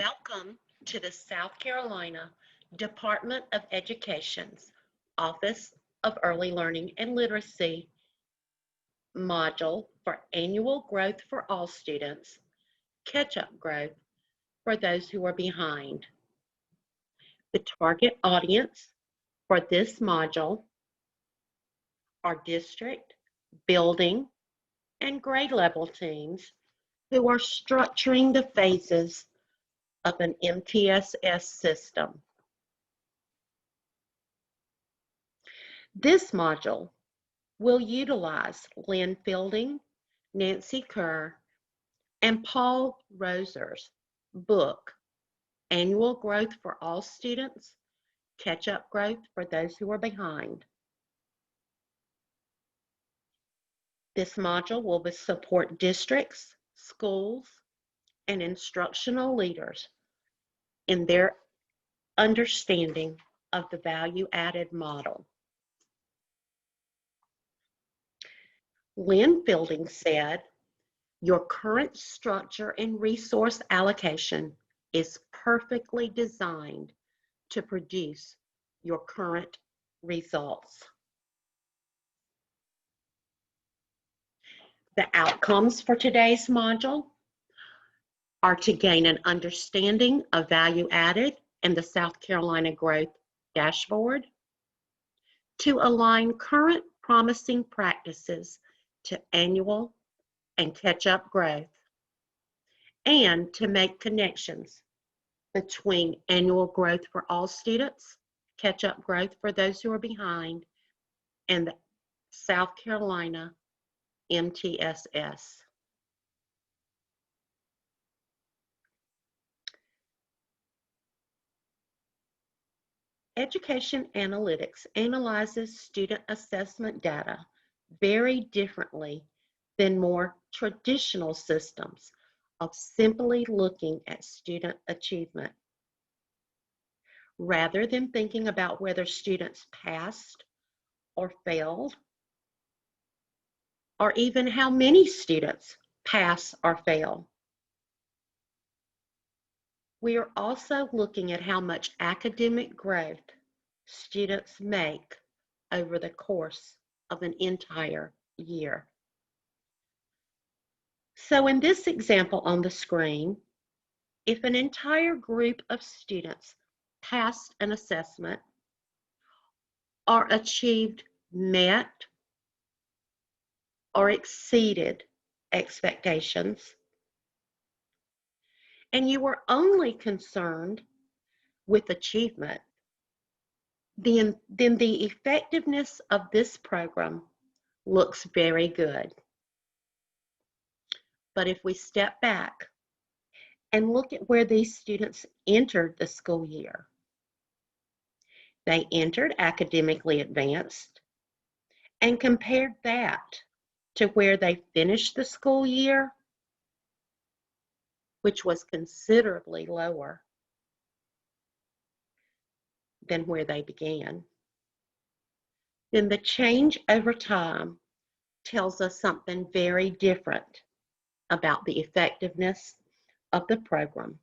Welcome to the South Carolina Department of Education's Office of Early Learning and Literacy module for Annual Growth for All Students, Catch-up Growth for those who are behind. The target audience for this module are district, building, and grade level teams who are structuring the phases of an MTSS system. This module will utilize Lynn Fielding, Nancy Kerr, and Paul Roser's book, Annual Growth for All Students, Catch-up Growth for Those Who Are Behind. This module will support districts, schools, and instructional leaders in their understanding of the value-added model. Lynn Fielding said, "Your current structure and resource allocation is perfectly designed to produce your current results." The outcomes for today's module are to gain an understanding of value added and the South Carolina Growth Dashboard, to align current promising practices to annual and catch-up growth, and to make connections between annual growth for all students, catch-up growth for those who are behind, and the South Carolina MTSS. Education Analytics analyzes student assessment data very differently than more traditional systems of simply looking at student achievement. Rather than thinking about whether students passed or failed, or even how many students pass or fail, we are also looking at how much academic growth students make over the course of an entire year. So in this example on the screen, if an entire group of students passed an assessment or achieved met or exceeded expectations, and you were only concerned with achievement, then the effectiveness of this program looks very good. But if we step back and look at where these students entered the school year, they entered academically advanced and compared that to where they finished the school year, which was considerably lower than where they began, then the change over time tells us something very different about the effectiveness of the program.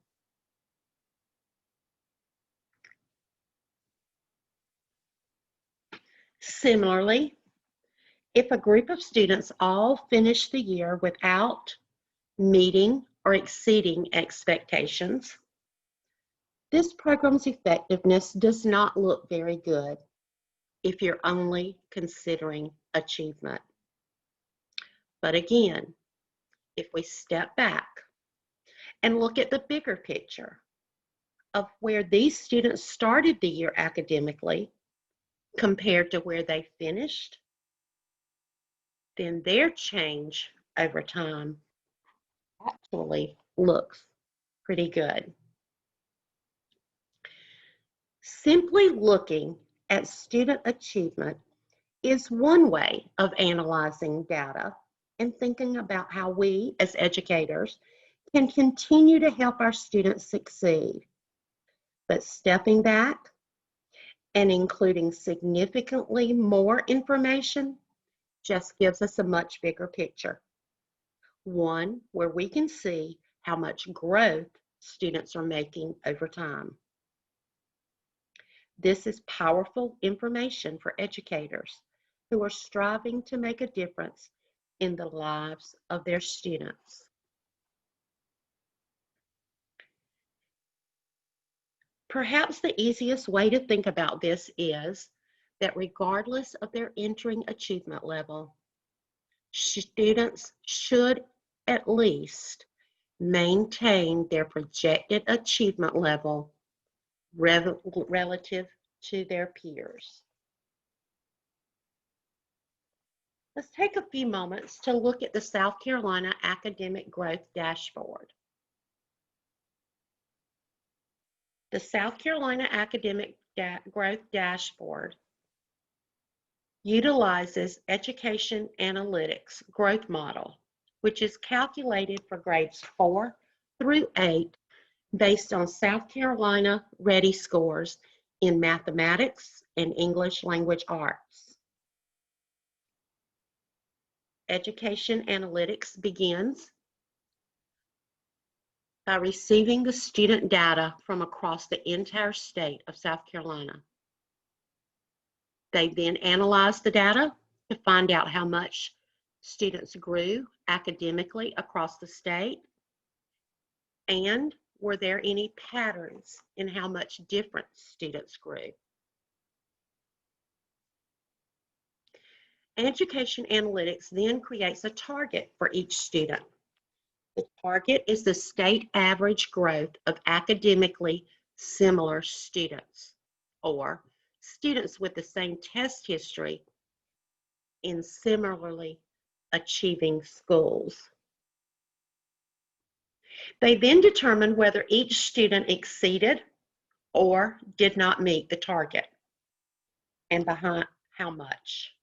Similarly, if a group of students all finish the year without meeting or exceeding expectations, this program's effectiveness does not look very good if you're only considering achievement. But again, if we step back and look at the bigger picture of where these students started the year academically compared to where they finished, then their change over time actually looks pretty good. Simply looking at student achievement is one way of analyzing data and thinking about how we as educators can continue to help our students succeed. But stepping back and including significantly more information just gives us a much bigger picture. One where we can see how much growth students are making over time. This is powerful information for educators who are striving to make a difference in the lives of their students. Perhaps the easiest way to think about this is that regardless of their entering achievement level, students should at least maintain their projected achievement level relative to their peers. Let's take a few moments to look at the South Carolina Academic Growth Dashboard. The South Carolina Academic Growth Dashboard utilizes Education Analytics Growth Model, which is calculated for grades 4 through 8 based on South Carolina Ready scores in mathematics and English language arts. Education Analytics begins by receiving the student data from across the entire state of South Carolina. They then analyze the data to find out how much students grew academically across the state, and were there any patterns in how much different students grew. Education Analytics then creates a target for each student. The target is the state average growth of academically similar students, or students with the same test history in similarly achieving schools. They then determine whether each student exceeded or did not meet the target, and behind how much.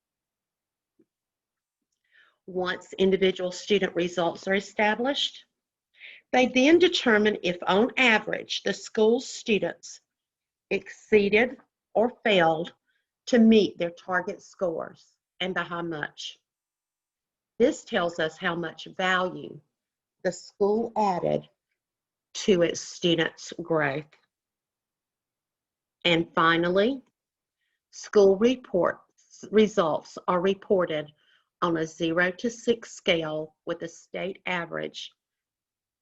Once individual student results are established, they then determine if on average the school's students exceeded or failed to meet their target scores, and by how much. This tells us how much value the school added to its students' growth. And finally, school results are reported on a 0 to 6 scale with a state average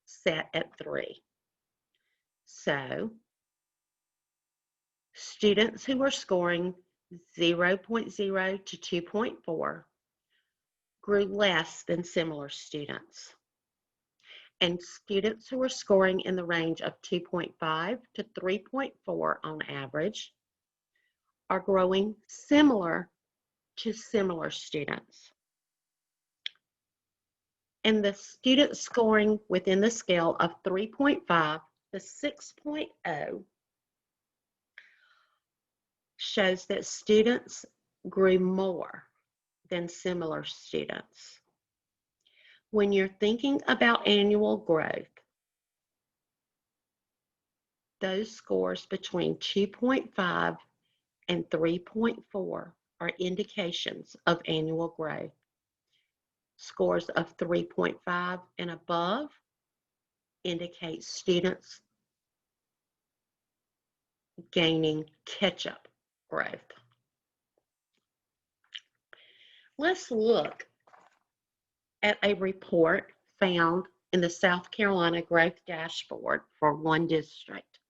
set at 3. So, students who are scoring 0.0 to 2.4 grew less than similar students. And students who are scoring in the range of 2.5 to 3.4 on average are growing similar to similar students. And the student scoring within the scale of 3.5 to 6.0 shows that students grew more than similar students. When you're thinking about annual growth, those scores between 2.5 and 3.4 are indications of annual growth. Scores of 3.5 and above indicate students gaining catch-up growth. Let's look at a report found in the South Carolina Growth Dashboard for one district.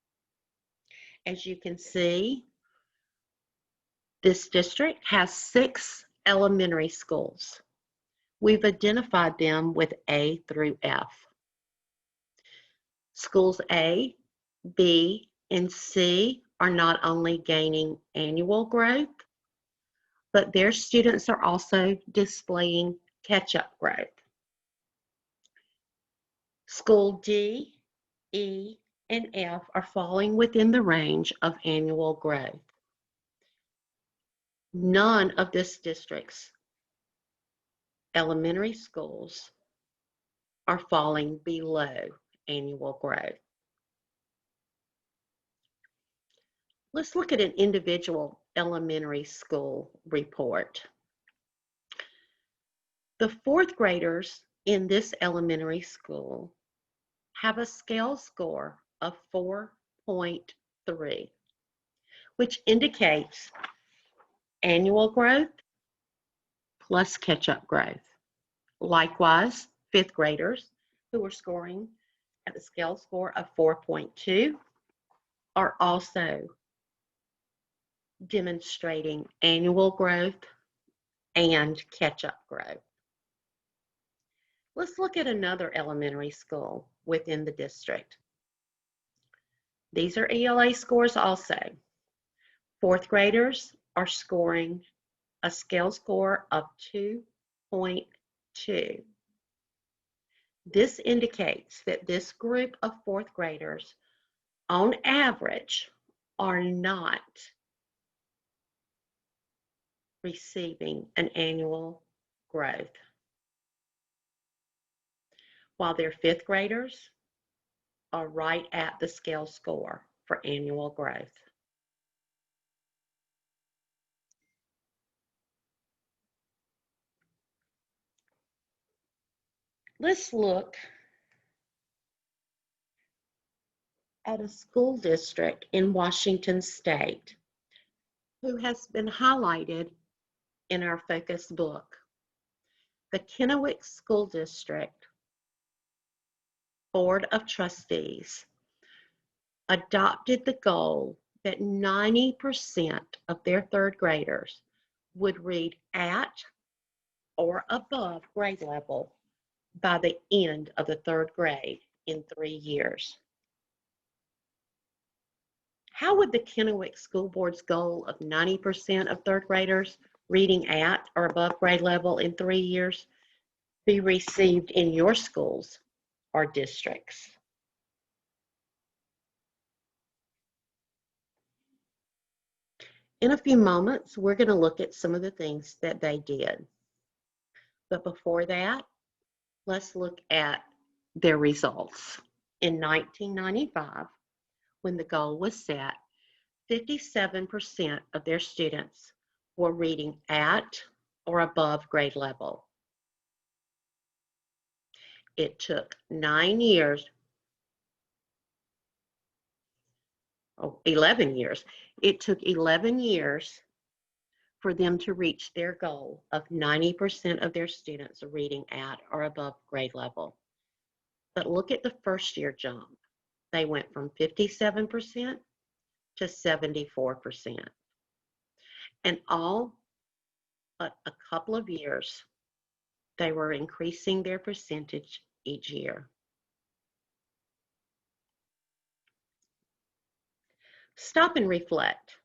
As you can see, this district has 6 elementary schools. We've identified them with A through F. Schools A, B, and C are not only gaining annual growth, but their students are also displaying catch-up growth. School D, E, and F are falling within the range of annual growth. None of this district's elementary schools are falling below annual growth. Let's look at an individual elementary school report. The 4th graders in this elementary school have a scale score of 4.3, which indicates annual growth plus catch-up growth. Likewise, fifth graders who are scoring at the scale score of 4.2 are also demonstrating annual growth and catch-up growth. Let's look at another elementary school within the district. These are ELA scores also. Fourth graders are scoring a scale score of 2.2. This indicates that this group of fourth graders, on average, are not receiving an annual growth, while their fifth graders are right at the scale score for annual growth. Let's look at a school district in Washington State who has been highlighted in our focus book. The Kennewick School District Board of Trustees adopted the goal that 90% of their third graders would read at or above grade level by the end of the third grade in 3 years. How would the Kennewick School Board's goal of 90% of third graders reading at or above grade level in 3 years be received in your schools or districts? In a few moments, we're going to look at some of the things that they did. But before that, let's look at their results. In 1995, when the goal was set, 57% of their students were reading at or above grade level. It took 11 years. It took 11 years for them to reach their goal of 90% of their students reading at or above grade level. But look at the first year jump. They went from 57% to 74%. And all but a couple of years, they were increasing their percentage each year. Stop and reflect.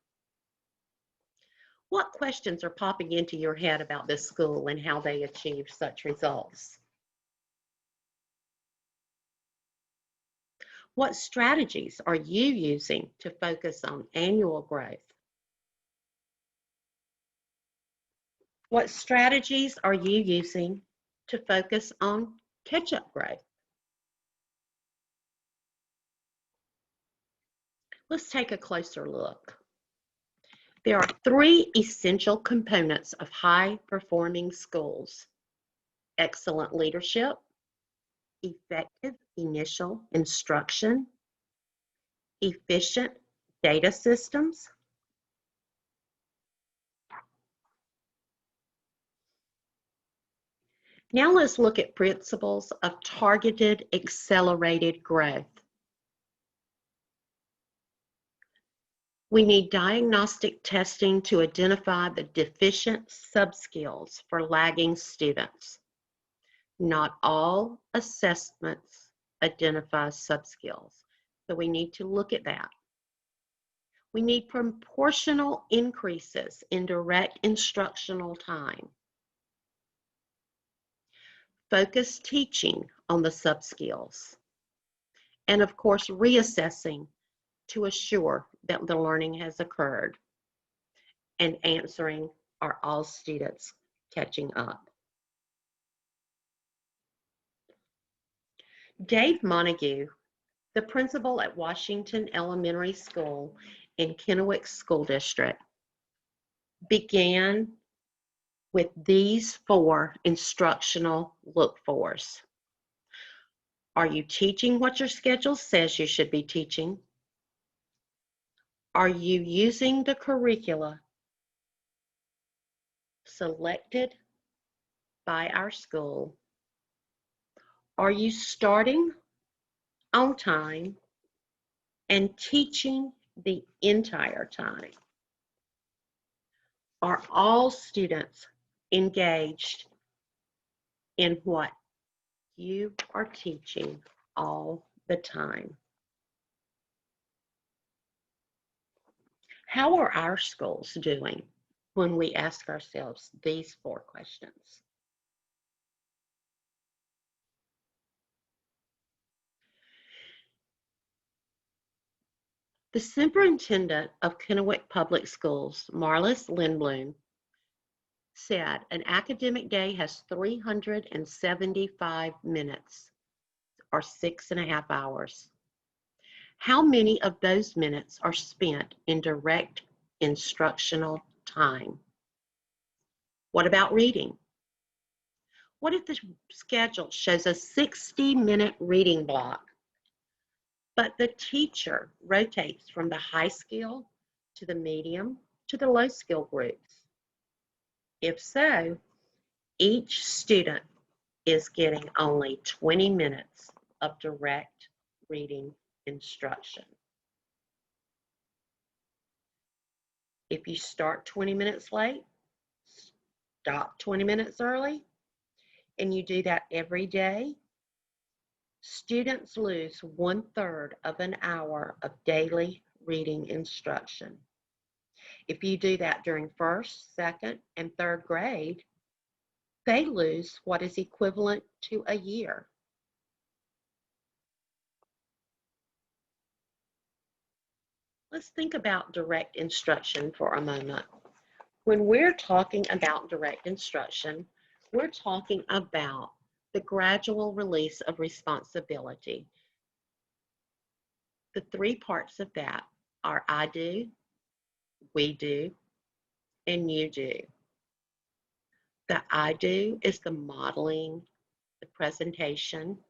What questions are popping into your head about this school and how they achieved such results? What strategies are you using to focus on annual growth? What strategies are you using to focus on catch-up growth? Let's take a closer look. There are 3 essential components of high-performing schools: excellent leadership, effective initial instruction, efficient data systems, now let's look at principles of targeted accelerated growth. We need diagnostic testing to identify the deficient subskills for lagging students. Not all assessments identify subskills, so we need to look at that. We need proportional increases in direct instructional time. Focus teaching on the subskills. And of course, reassessing to assure that the learning has occurred. And answering, are all students catching up? Dave Montague, the principal at Washington Elementary School in Kennewick School District, began with these 4 instructional look-fors. Are you teaching what your schedule says you should be teaching? Are you using the curricula selected by our school? Are you starting on time and teaching the entire time? Are all students engaged in what you are teaching all the time? How are our schools doing when we ask ourselves these 4 questions? The superintendent of Kennewick Public Schools, Marlis Lindblom, said an academic day has 375 minutes, or 6.5 hours. How many of those minutes are spent in direct instructional time? What about reading? What if the schedule shows a 60-minute reading block, but the teacher rotates from the high skill to the medium to the low skill groups? If so, each student is getting only 20 minutes of direct reading instruction. If you start 20 minutes late, stop 20 minutes early, and you do that every day, students lose 1/3 of an hour of daily reading instruction. If you do that during first, second, and third grade, they lose what is equivalent to a year. Let's think about direct instruction for a moment. When we're talking about direct instruction, we're talking about the gradual release of responsibility. The 3 parts of that are I do, we do, and you do. The I do is the modeling, the presentation.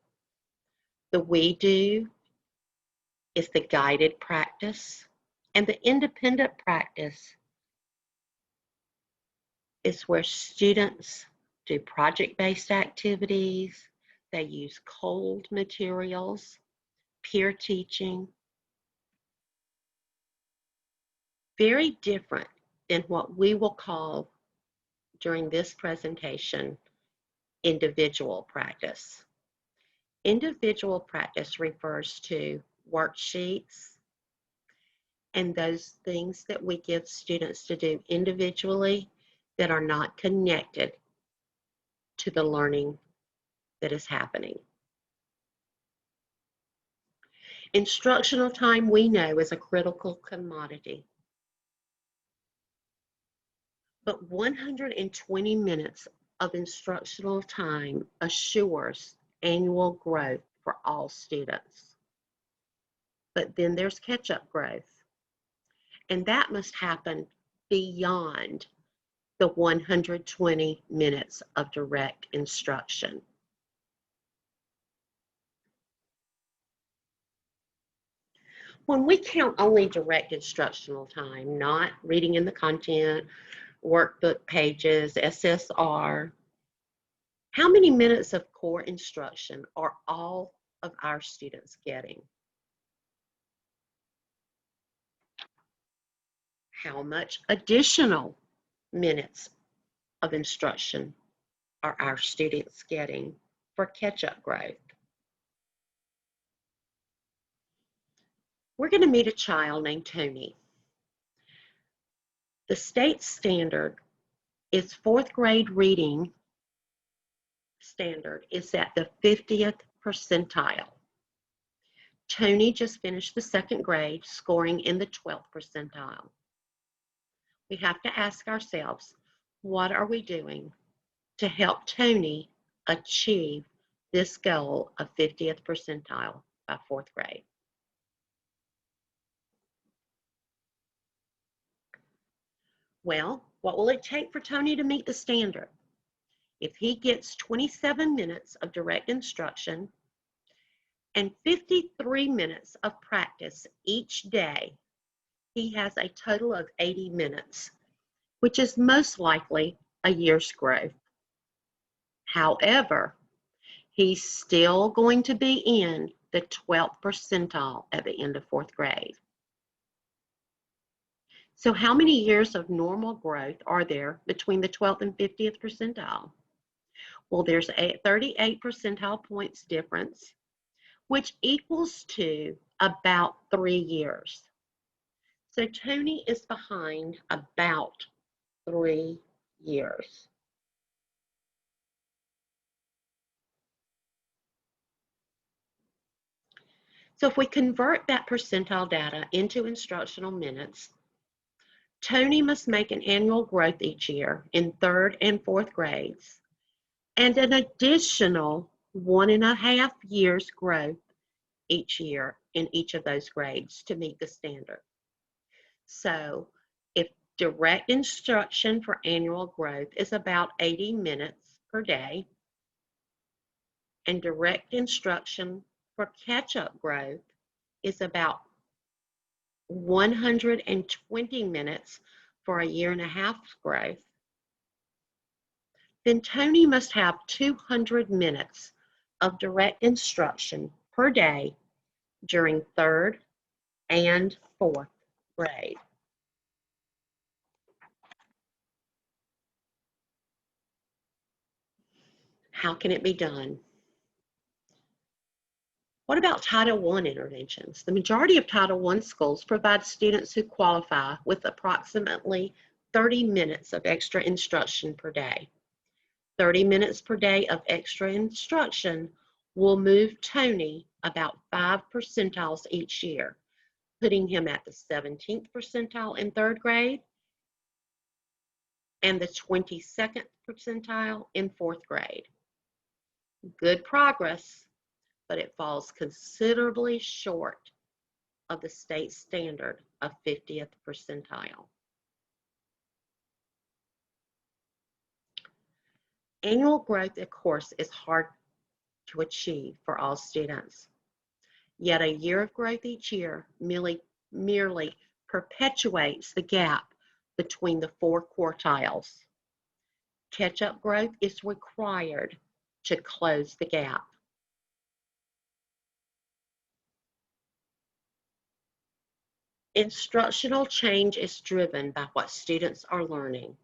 The we do is the guided practice. And the independent practice is where students do project-based activities, they use cold materials, peer teaching. Very different than what we will call during this presentation individual practice. Individual practice refers to worksheets and those things that we give students to do individually that are not connected to the learning that is happening. Instructional time, we know, is a critical commodity. But 120 minutes of instructional time assures annual growth for all students. But then there's catch-up growth, and that must happen beyond the 120 minutes of direct instruction. When we count only direct instructional time, not reading in the content, workbook pages, SSR, how many minutes of core instruction are all of our students getting? How much additional minutes of instruction are our students getting for catch-up growth? We're going to meet a child named Tony. The state standard is 4th grade reading standard is at the 50th percentile. Tony just finished the 2nd grade, scoring in the 12th percentile. We have to ask ourselves, what are we doing to help Tony achieve this goal of 50th percentile by 4th grade? Well, what will it take for Tony to meet the standard? If he gets 27 minutes of direct instruction and 53 minutes of practice each day, he has a total of 80 minutes, which is most likely a year's growth. However, he's still going to be in the 12th percentile at the end of 4th grade. So how many years of normal growth are there between the 12th and 50th percentile? Well, there's a 38 percentile points difference, which equals to about 3 years. So Tony is behind about 3 years. So if we convert that percentile data into instructional minutes, Tony must make an annual growth each year in 3rd and 4th grades, and an additional 1.5 years growth each year in each of those grades to meet the standard. So if direct instruction for annual growth is about 80 minutes per day, and direct instruction for catch-up growth is about 120 minutes for a 1.5 years growth, then Tony must have 200 minutes of direct instruction per day during 3rd and 4th grade. How can it be done? What about Title I interventions? The majority of Title I schools provide students who qualify with approximately 30 minutes of extra instruction per day. 30 minutes per day of extra instruction will move Tony about 5 percentiles each year, putting him at the 17th percentile in 3rd grade and the 22nd percentile in 4th grade. Good progress, but it falls considerably short of the state standard of 50th percentile. Annual growth, of course, is hard to achieve for all students. Yet a year of growth each year merely perpetuates the gap between the 4 quartiles. Catch-up growth is required to close the gap. Instructional change is driven by what students are learning,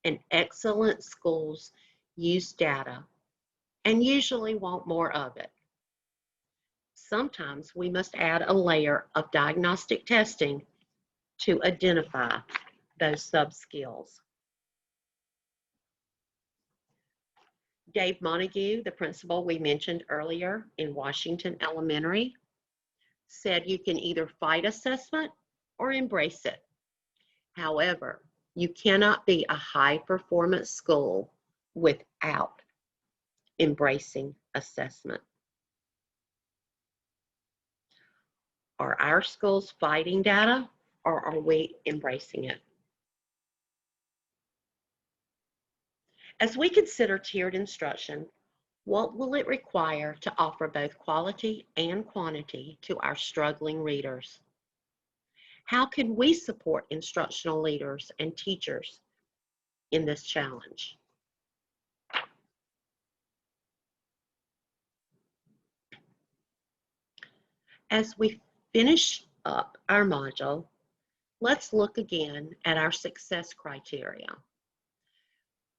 and excellent schools use data and usually want more of it. Sometimes we must add a layer of diagnostic testing to identify those sub-skills. Dave Montague, the principal we mentioned earlier in Washington Elementary, said you can either fight assessment or embrace it. However, you cannot be a high-performance school without embracing assessment. Are our schools fighting data, or are we embracing it? As we consider tiered instruction, what will it require to offer both quality and quantity to our struggling readers? How can we support instructional leaders and teachers in this challenge? As we finish up our module, let's look again at our success criteria.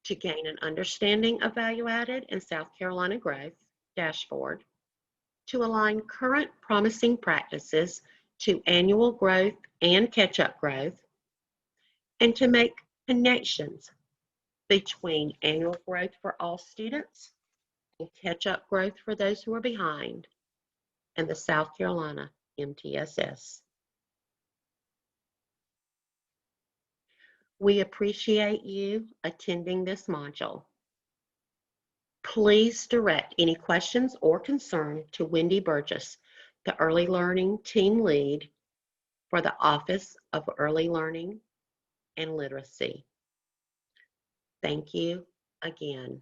To gain an understanding of value-added and South Carolina growth dashboard, to align current promising practices to annual growth and catch-up growth, and to make connections between annual growth for all students and catch-up growth for those who are behind, and the South Carolina MTSS. We appreciate you attending this module. Please direct any questions or concern to Wendy Burgess, the Early Learning Team Lead for the Office of Early Learning and Literacy. Thank you again.